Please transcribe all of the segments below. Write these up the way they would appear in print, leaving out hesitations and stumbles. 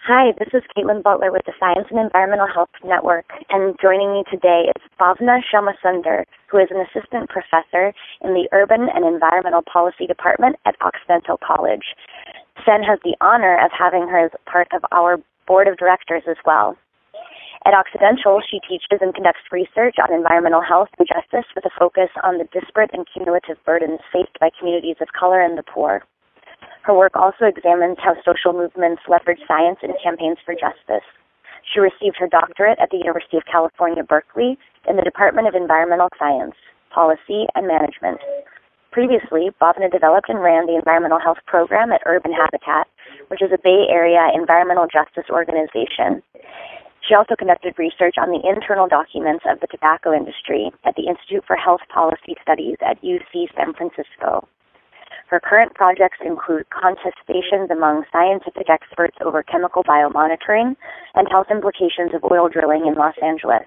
Hi, this is Kaitlin Butler with the Science and Environmental Health Network, and joining me today is Bhavna Shamasunder, who is an assistant professor in the Urban and Environmental Policy Department at Occidental College. SEHN has the honor of having her as part of our board of directors as well. At Occidental, she teaches and conducts research on environmental health and justice with a focus on the disparate and cumulative burdens faced by communities of color and the poor. Her work also examines how social movements leverage science in campaigns for justice. She received her doctorate at the University of California, Berkeley, in the Department of Environmental Science, Policy, and Management. Previously, Bhavna developed and ran the environmental health program at Urban Habitat, which is a Bay Area environmental justice organization. She also conducted research on the internal documents of the tobacco industry at the Institute for Health Policy Studies at UC San Francisco. Her current projects include contestations among scientific experts over chemical biomonitoring and health implications of oil drilling in Los Angeles.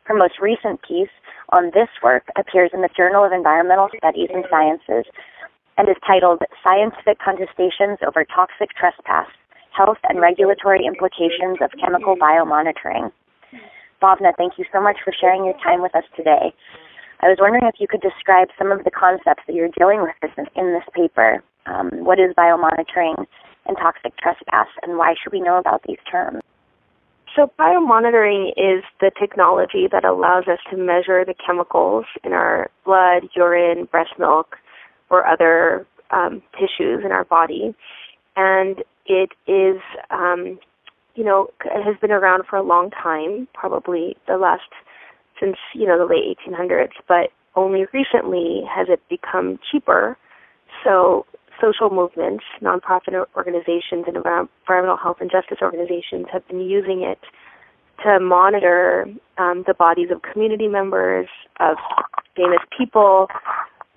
Her most recent piece on this work appears in the Journal of Environmental Studies and Sciences and is titled Scientific Contestations Over Toxic Trespass, Health and Regulatory Implications of Chemical Biomonitoring. Bhavna, thank you so much for sharing your time with us today. I was wondering if you could describe some of the concepts that you're dealing with in this paper. What is biomonitoring and toxic trespass, and why should we know about these terms? So biomonitoring is the technology that allows us to measure the chemicals in our blood, urine, breast milk, or other tissues in our body. And it is, it has been around for a long time, probably since the late 1800s, but only recently has it become cheaper. So social movements, nonprofit organizations, and environmental health and justice organizations have been using it to monitor the bodies of community members, of famous people,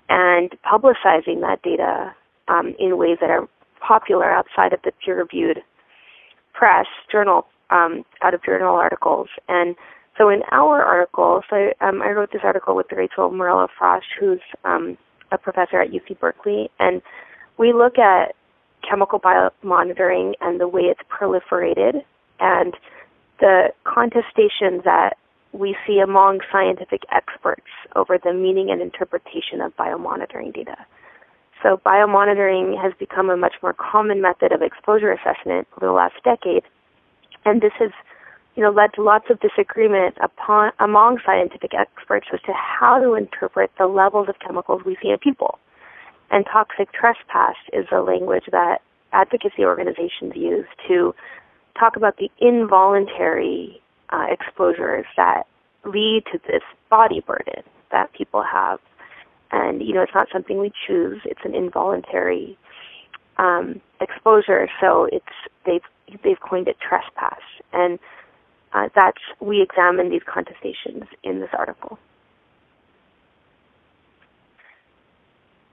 and publicizing that data in ways that are popular outside of the peer-reviewed press, out of journal articles. And so in our article, I wrote this article with Rachel Morello-Frosch, who's a professor at UC Berkeley, and we look at chemical biomonitoring and the way it's proliferated and the contestations that we see among scientific experts over the meaning and interpretation of biomonitoring data. So biomonitoring has become a much more common method of exposure assessment over the last decade, and this has led to lots of disagreement among scientific experts as to how to interpret the levels of chemicals we see in people. And toxic trespass is a language that advocacy organizations use to talk about the involuntary exposures that lead to this body burden that people have. And, it's not something we choose. It's an involuntary exposure, so they've coined it trespass. And we examine these contestations in this article.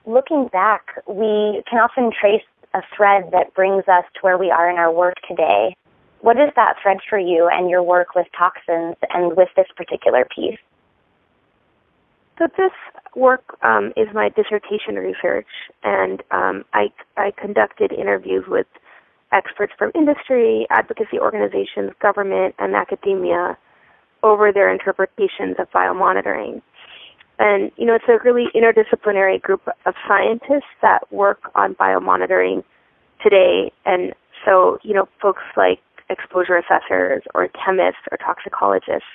Looking back, we can often trace a thread that brings us to where we are in our work today. What is that thread for you and your work with toxins and with this particular piece? So this work is my dissertation research, and I conducted interviews with experts from industry, advocacy organizations, government, and academia over their interpretations of biomonitoring. And, it's a really interdisciplinary group of scientists that work on biomonitoring today. And so, folks like exposure assessors or chemists or toxicologists.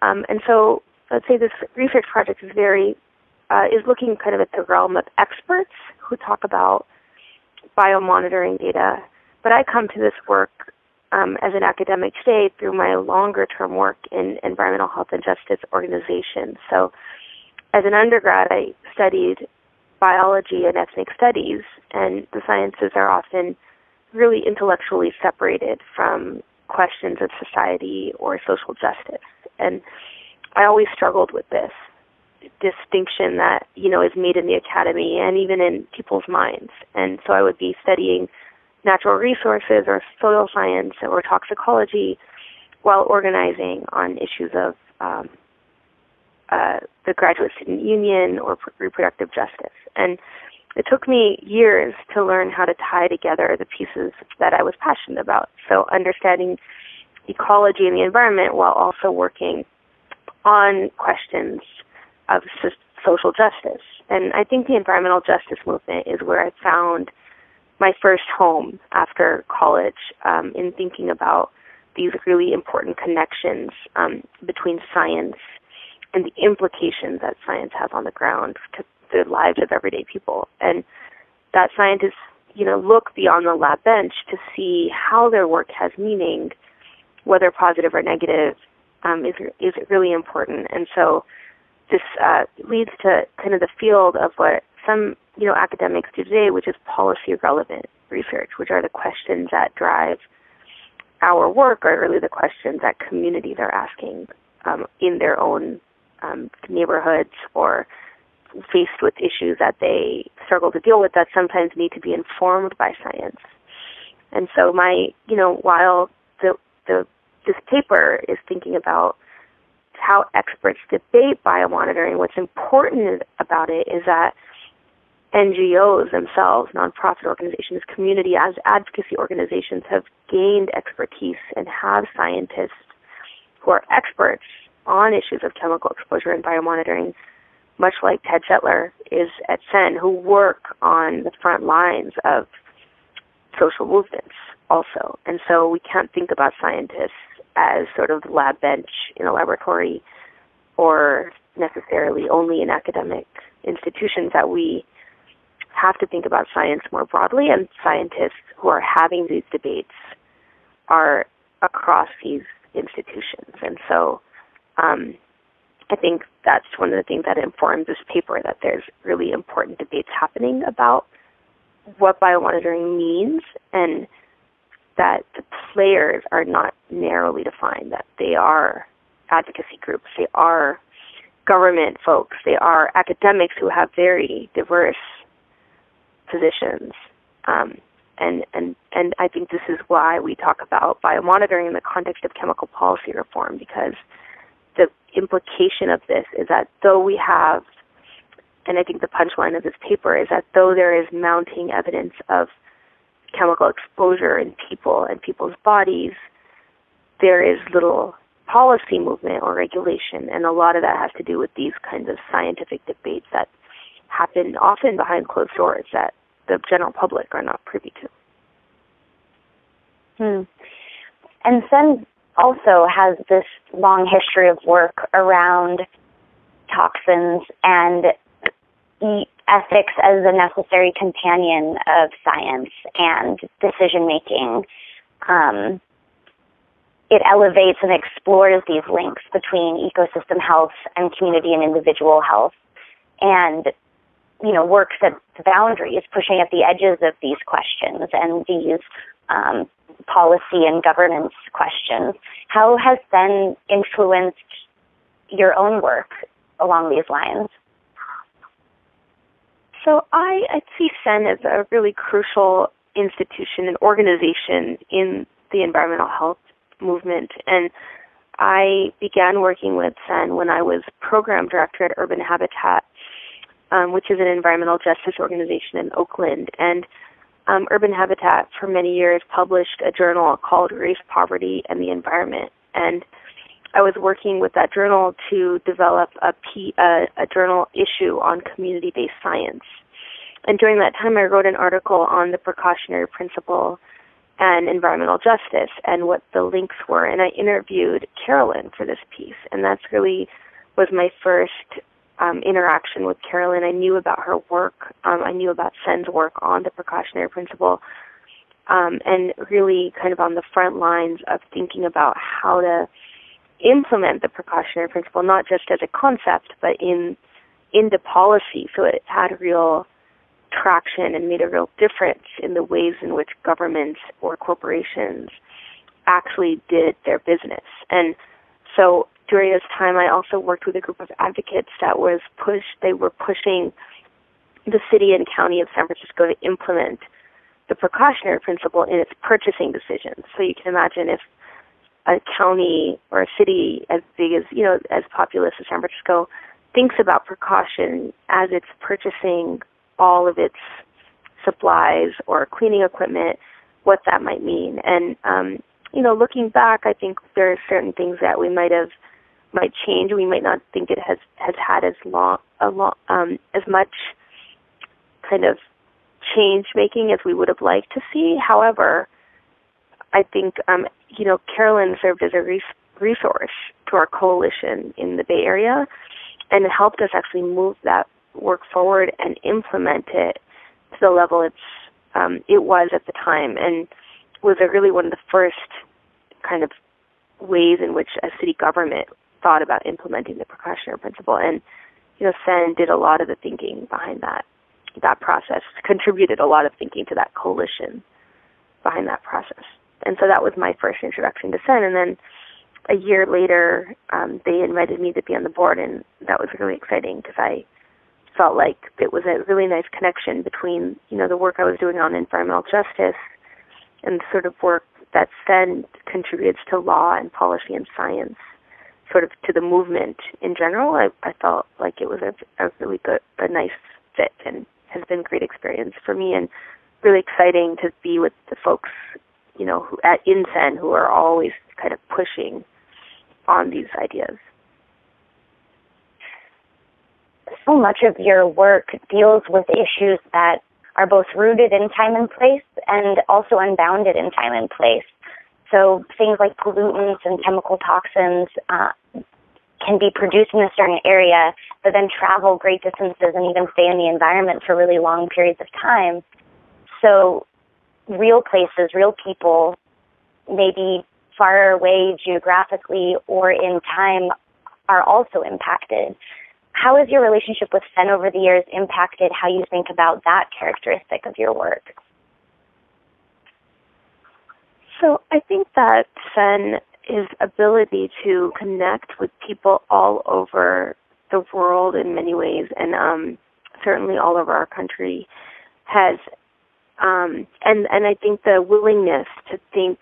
And so let's say this research project is looking kind of at the realm of experts who talk about biomonitoring data. But I come to this work as an academic today through my longer-term work in environmental health and justice organizations. So as an undergrad, I studied biology and ethnic studies, and the sciences are often really intellectually separated from questions of society or social justice. And I always struggled with this distinction that, is made in the academy and even in people's minds. And so I would be studying natural resources or soil science or toxicology while organizing on issues of the graduate student union or reproductive justice. And it took me years to learn how to tie together the pieces that I was passionate about. So understanding ecology and the environment while also working on questions of social justice. And I think the environmental justice movement is where I found my first home after college, in thinking about these really important connections between science and the implications that science has on the ground to the lives of everyday people. And that scientists, look beyond the lab bench to see how their work has meaning, whether positive or negative, is really important. And so this leads to kind of the field of what some, academics do today, which is policy-relevant research, which are the questions that drive our work, are really the questions that communities are asking in their own neighborhoods, or faced with issues that they struggle to deal with that sometimes need to be informed by science. And so while this paper is thinking about how experts debate biomonitoring, what's important about it is that NGOs themselves, nonprofit organizations, community advocacy organizations have gained expertise and have scientists who are experts on issues of chemical exposure and biomonitoring, much like Ted Shetler is at SEHN, who work on the front lines of social movements also. And so we can't think about scientists as sort of the lab bench in a laboratory or necessarily only in academic institutions, that we have to think about science more broadly, and scientists who are having these debates are across these institutions. And so I think that's one of the things that informs this paper, that there's really important debates happening about what biomonitoring means, and that the players are not narrowly defined, that they are advocacy groups, they are government folks, they are academics who have very diverse positions. And I think this is why we talk about biomonitoring in the context of chemical policy reform, because the implication of this is that though we have, and I think the punchline of this paper is that though there is mounting evidence of chemical exposure in people and people's bodies, there is little policy movement or regulation, and a lot of that has to do with these kinds of scientific debates that happen often behind closed doors that the general public are not privy to. And SEHN also has this long history of work around toxins and ethics as a necessary companion of science and decision-making. It elevates and explores these links between ecosystem health and community and individual health, and works at the boundaries, pushing at the edges of these questions and these policy and governance questions. How has SEHN influenced your own work along these lines? So I see SEHN as a really crucial institution and organization in the environmental health movement. And I began working with SEHN when I was program director at Urban Habitat, which is an environmental justice organization in Oakland. And Urban Habitat for many years published a journal called Race, Poverty, and the Environment. And I was working with that journal to develop a journal issue on community-based science. And during that time, I wrote an article on the precautionary principle and environmental justice and what the links were. And I interviewed Kaitlin for this piece. And that's really was my first interaction with Kaitlin. I knew about her work. I knew about SEHN's work on the precautionary principle, and really kind of on the front lines of thinking about how to implement the precautionary principle, not just as a concept, but into policy, so it had real traction and made a real difference in the ways in which governments or corporations actually did their business. And so during this time, I also worked with a group of advocates that were pushing the city and county of San Francisco to implement the precautionary principle in its purchasing decisions. So you can imagine if a county or a city as big as, as populous as San Francisco thinks about precaution as it's purchasing all of its supplies or cleaning equipment, what that might mean. And, looking back, I think there are certain things that we might change. We might not think it has had as much kind of change making as we would have liked to see. However, I think, Carolyn served as a resource to our coalition in the Bay Area, and it helped us actually move that work forward and implement it to the level it was at the time, and was really one of the first kind of ways in which a city government thought about implementing the precautionary principle. And, SEHN did a lot of the thinking behind that process, contributed a lot of thinking to that coalition behind that process. And so that was my first introduction to SEHN. And then a year later, they invited me to be on the board, and that was really exciting because I felt like it was a really nice connection between, the work I was doing on environmental justice and the sort of work that SEHN contributes to law and policy and science, sort of to the movement in general. I felt like it was a really good, a nice fit, and has been a great experience for me, and really exciting to be with the folks, who at SEHN, who are always kind of pushing on these ideas. So much of your work deals with issues that are both rooted in time and place and also unbounded in time and place. So things like pollutants and chemical toxins can be produced in a certain area, but then travel great distances and even stay in the environment for really long periods of time. So real places, real people, maybe far away geographically or in time, are also impacted. How has your relationship with SEHN over the years impacted how you think about that characteristic of your work? So I think that SEHN's ability to connect with people all over the world in many ways, and certainly all over our country, has, and I think the willingness to think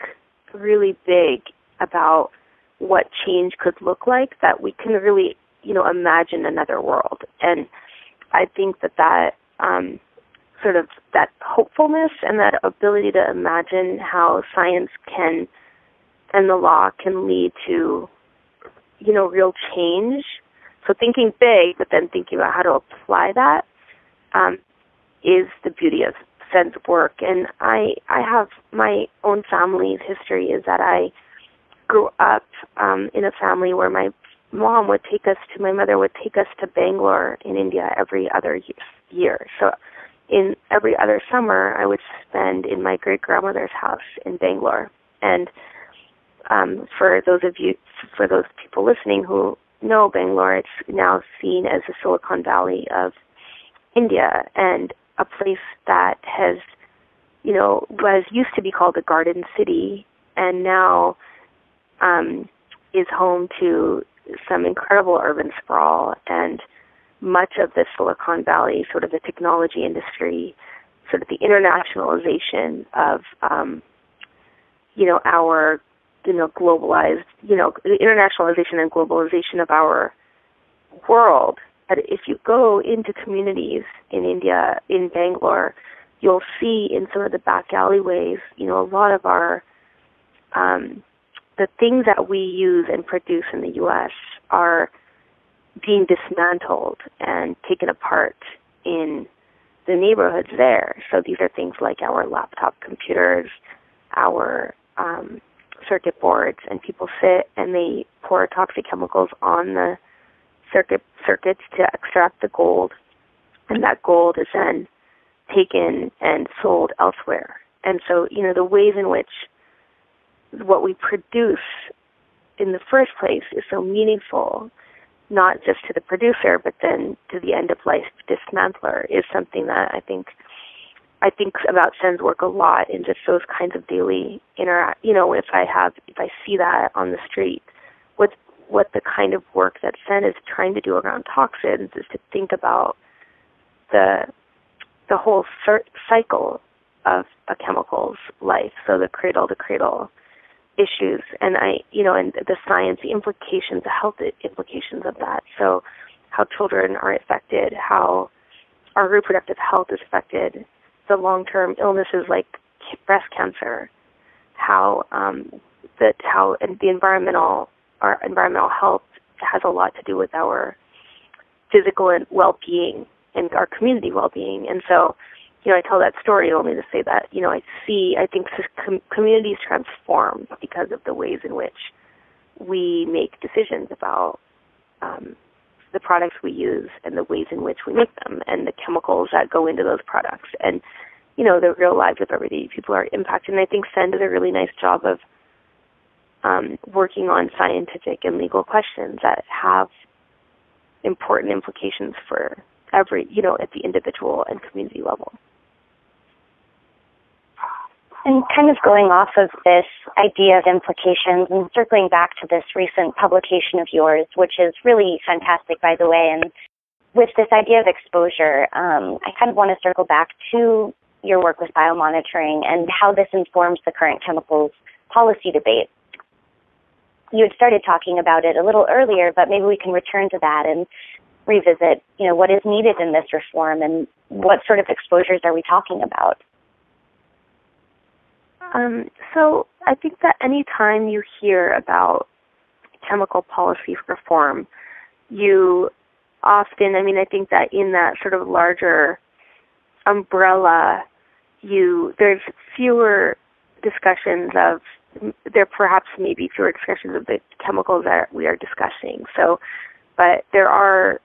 really big about what change could look like, that we can really, imagine another world. And I think that sort of that hopefulness and that ability to imagine how science can and the law can lead to, real change. So thinking big, but then thinking about how to apply that, is the beauty of SEHN's work. And I have my own family's history is that I grew up in a family where my mother would take us to Bangalore in India every other year. So in every other summer, I would spend in my great-grandmother's house in Bangalore. And for those people listening who know Bangalore, it's now seen as the Silicon Valley of India, and a place that has, was used to be called a garden city, and now is home to some incredible urban sprawl, and much of the Silicon Valley, sort of the technology industry, sort of the internationalization of, our, globalized, the internationalization and globalization of our world. But if you go into communities in India, in Bangalore, you'll see in some of the back alleyways, a lot of our, the things that we use and produce in the U.S. are being dismantled and taken apart in the neighborhoods there. So these are things like our laptop computers, our circuit boards, and people sit and they pour toxic chemicals on the circuits to extract the gold, and that gold is then taken and sold elsewhere. And so, the ways in which what we produce in the first place is so meaningful, not just to the producer, but then to the end-of-life dismantler, is something that I think about SEHN's work a lot in just those kinds of daily if I see that on the street, what the kind of work that SEHN is trying to do around toxins is to think about the whole cycle of a chemical's life, so the cradle-to-cradle issues, and and the science, the implications, the health implications of that. So how children are affected, how our reproductive health is affected, the long-term illnesses like breast cancer, how the environmental health has a lot to do with our physical and well-being and our community well-being. And so, I tell that story only to say that, I think communities transform because of the ways in which we make decisions about the products we use and the ways in which we make them and the chemicals that go into those products. And, the real lives of everyday people are impacted. And I think SEHN did a really nice job of working on scientific and legal questions that have important implications for every, at the individual and community level. And kind of going off of this idea of implications and circling back to this recent publication of yours, which is really fantastic, by the way, and with this idea of exposure, I kind of want to circle back to your work with biomonitoring and how this informs the current chemicals policy debate. You had started talking about it a little earlier, but maybe we can return to that and revisit, what is needed in this reform and what sort of exposures are we talking about? So I think that any time you hear about chemical policy reform, you often, I think that in that sort of larger umbrella, there's fewer discussions of, there perhaps maybe fewer discussions of the chemicals that we are discussing. So, but there are,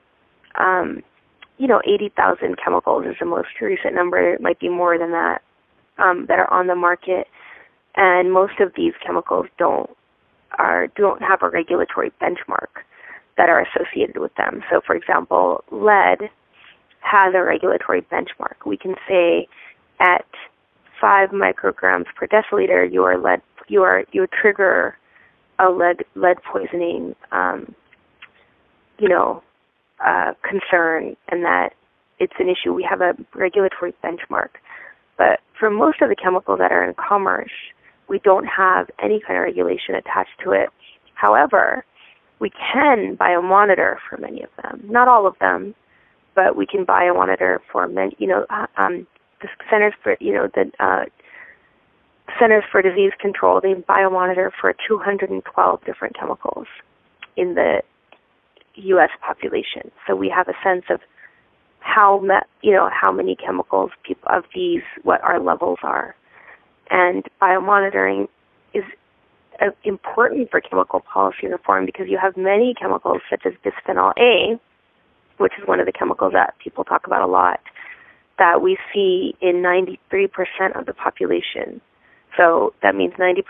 80,000 chemicals is the most recent number. It might be more than that, that are on the market. And most of these chemicals don't have a regulatory benchmark that are associated with them. So, for example, lead has a regulatory benchmark. We can say at 5 micrograms per deciliter, you trigger a lead poisoning, concern, and that it's an issue. We have a regulatory benchmark. But for most of the chemicals that are in commerce, we don't have any kind of regulation attached to it. However, we can biomonitor for many of them. Not all of them, but we can biomonitor for many. The Centers for Centers for Disease Control, they biomonitor for 212 different chemicals in the U.S. population. So we have a sense of how many chemicals of these, what our levels are. And biomonitoring is important for chemical policy reform because you have many chemicals such as bisphenol A, which is one of the chemicals that people talk about a lot, that we see in 93% of the population. So that means 93%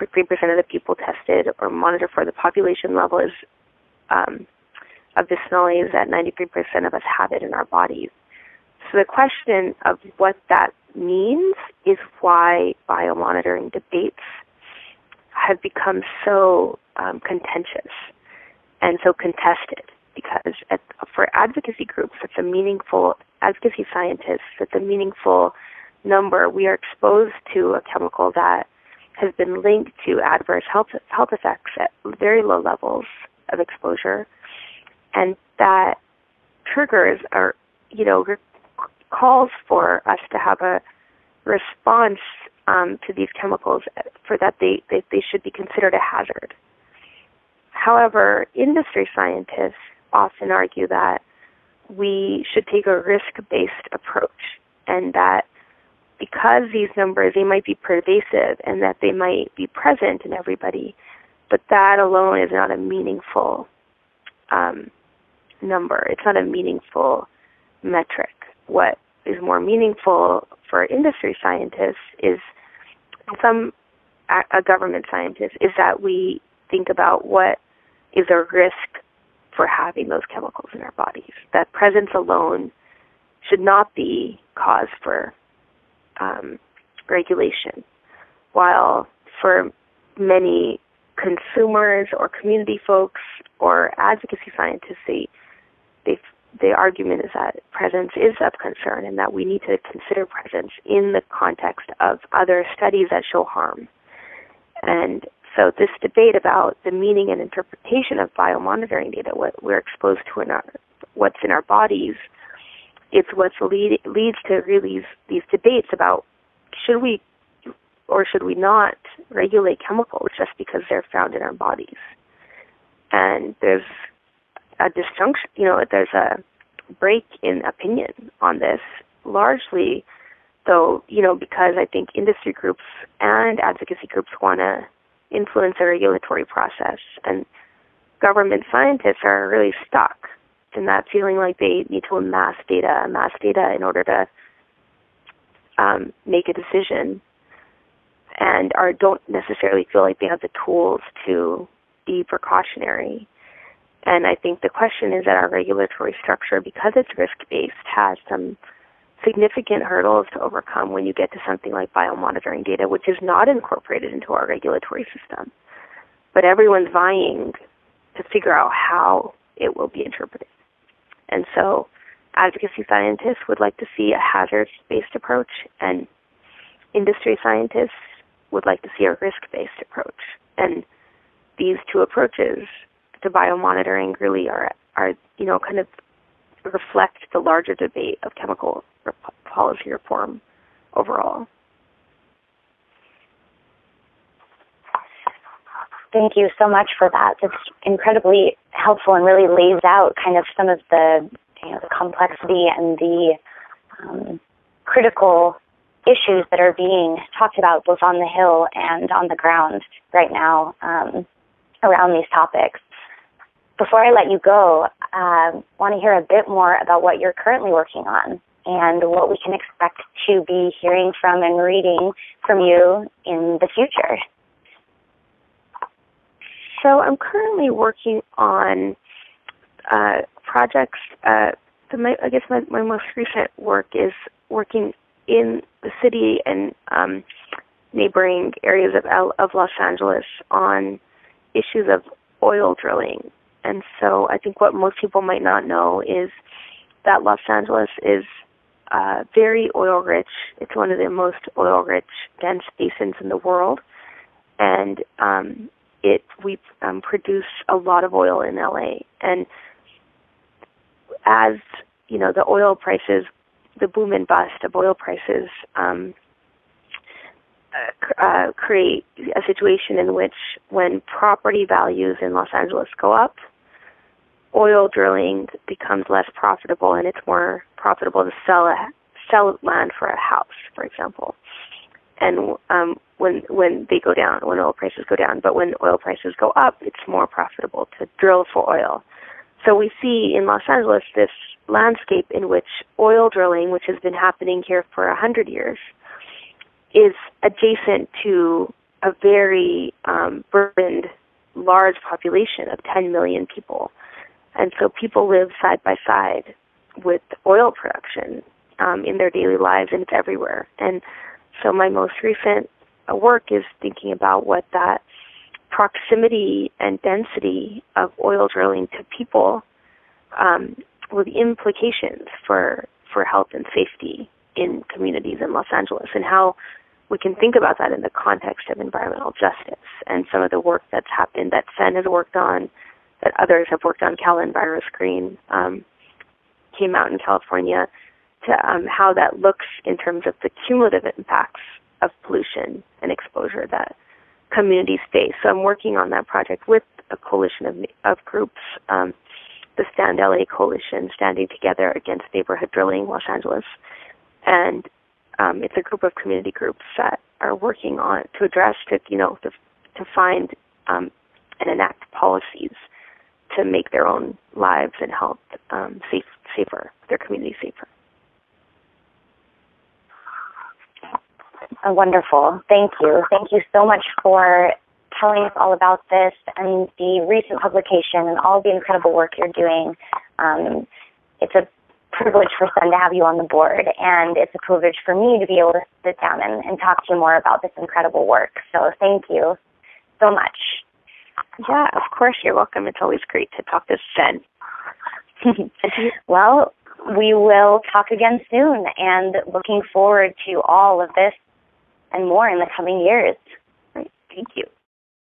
of the people tested or monitored for the population level is of bisphenol A is that 93% of us have it in our bodies. So the question of what that means is why biomonitoring debates have become so contentious and so contested, because for advocacy groups, it's a meaningful, advocacy scientists, it's a meaningful number. We are exposed to a chemical that has been linked to adverse health effects at very low levels of exposure, and that triggers are, calls for us to have a response to these chemicals for that they should be considered a hazard. However, industry scientists often argue that we should take a risk-based approach, and that because these numbers, they might be pervasive and that they might be present in everybody, but that alone is not a meaningful number. It's not a meaningful metric. What is more meaningful for industry scientists is a government scientist, is that we think about what is a risk for having those chemicals in our bodies. That presence alone should not be cause for regulation, while for many consumers or community folks or advocacy scientists, the argument is that presence is of concern and that we need to consider presence in the context of other studies that show harm. And so this debate about the meaning and interpretation of biomonitoring data, what we're exposed to what's in our bodies, it's what leads to really these debates about should we or should we not regulate chemicals just because they're found in our bodies. And there's a disjunction, there's a break in opinion on this, largely, though, because I think industry groups and advocacy groups want to influence the regulatory process, and government scientists are really stuck in that feeling like they need to amass data in order to make a decision, and don't necessarily feel like they have the tools to be precautionary. And I think the question is that our regulatory structure, because it's risk-based, has some significant hurdles to overcome when you get to something like biomonitoring data, which is not incorporated into our regulatory system. But everyone's vying to figure out how it will be interpreted. And so advocacy scientists would like to see a hazards-based approach, and industry scientists would like to see a risk-based approach. And these two approaches to biomonitoring really are kind of reflect the larger debate of chemical policy reform overall. Thank you so much for that. It's incredibly helpful and really lays out kind of some of the complexity and the critical issues that are being talked about both on the Hill and on the ground right now around these topics. Before I let you go, I want to hear a bit more about what you're currently working on and what we can expect to be hearing from and reading from you in the future. So I'm currently working on projects. My most recent work is working in the city and neighboring areas of Los Angeles on issues of oil drilling. And so I think what most people might not know is that Los Angeles is very oil-rich. It's one of the most oil-rich, dense basins in the world. And we produce a lot of oil in LA. And as, the oil prices, the boom and bust of oil prices create a situation in which when property values in Los Angeles go up, oil drilling becomes less profitable, and it's more profitable to sell land for a house, for example. And when they go down, when oil prices go down, but when oil prices go up, it's more profitable to drill for oil. So we see in Los Angeles this landscape in which oil drilling, which has been happening here for 100 years, is adjacent to a very burdened, large population of 10 million people. And so people live side by side with oil production in their daily lives, and it's everywhere. And so my most recent work is thinking about what that proximity and density of oil drilling to people with implications for health and safety in communities in Los Angeles, and how we can think about that in the context of environmental justice. And some of the work that's happened that SEHN has worked on, that others have worked on, CalEnviroScreen, came out in California, to how that looks in terms of the cumulative impacts of pollution and exposure that communities face. So I'm working on that project with a coalition of groups, the Stand LA Coalition, Standing Together Against Neighborhood Drilling, Los Angeles. And it's a group of community groups that are working on to address, to find and enact policies to make their own lives and health safer, their community safer. Wonderful. Thank you. Thank you so much for telling us all about this and the recent publication and all the incredible work you're doing. It's a privilege for SEHN to have you on the board, and it's a privilege for me to be able to sit down and talk to you more about this incredible work. So thank you so much. Yeah, of course, you're welcome. It's always great to talk to SEHN. Well, we will talk again soon, and looking forward to all of this and more in the coming years. Great. Thank you.